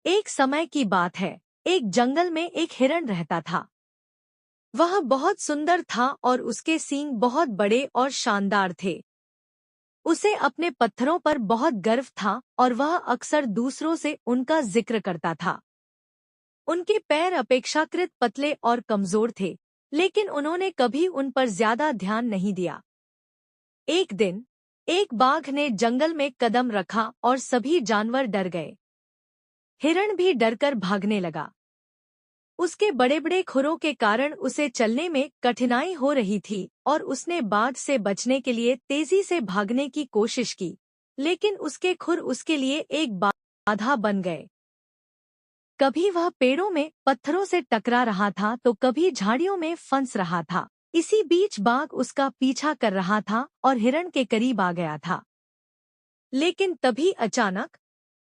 एक समय की बात है। एक जंगल में एक हिरण रहता था। वह बहुत सुंदर था और उसके सींग बहुत बड़े और शानदार थे। उसे अपने पत्थरों पर बहुत गर्व था और वह अक्सर दूसरों से उनका जिक्र करता था। उनके पैर अपेक्षाकृत पतले और कमजोर थे, लेकिन उन्होंने कभी उन पर ज्यादा ध्यान नहीं दिया। एक दिन एक बाघ ने जंगल में कदम रखा और सभी जानवर डर गए। हिरण भी डरकर भागने लगा। उसके बड़े बड़े खुरों के कारण उसे चलने में कठिनाई हो रही थी और उसने बाघ से बचने के लिए तेजी से भागने की कोशिश की, लेकिन उसके खुर उसके लिए एक बाधा बन गए। कभी वह पेड़ों में पत्थरों से टकरा रहा था तो कभी झाड़ियों में फंस रहा था। इसी बीच बाघ उसका पीछा कर रहा था और हिरण के करीब आ गया था। लेकिन तभी अचानक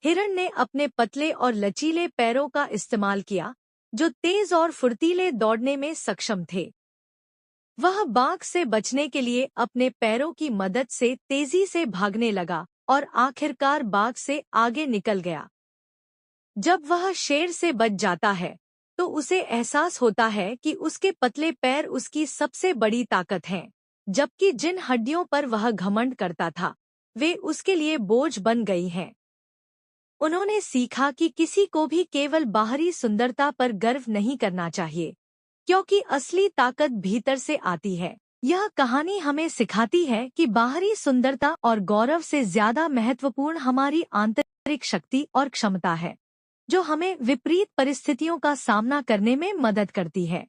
हिरण ने अपने पतले और लचीले पैरों का इस्तेमाल किया, जो तेज और फुर्तीले दौड़ने में सक्षम थे। वह बाघ से बचने के लिए अपने पैरों की मदद से तेजी से भागने लगा और आखिरकार बाघ से आगे निकल गया। जब वह शेर से बच जाता है, तो उसे एहसास होता है कि उसके पतले पैर उसकी सबसे बड़ी ताकत हैं, जबकि जिन हड्डियों पर वह घमंड करता था, वे उसके लिए बोझ बन गई हैं। उन्होंने सीखा कि किसी को भी केवल बाहरी सुंदरता पर गर्व नहीं करना चाहिए, क्योंकि असली ताकत भीतर से आती है। यह कहानी हमें सिखाती है कि बाहरी सुंदरता और गौरव से ज्यादा महत्वपूर्ण हमारी आंतरिक शक्ति और क्षमता है, जो हमें विपरीत परिस्थितियों का सामना करने में मदद करती है।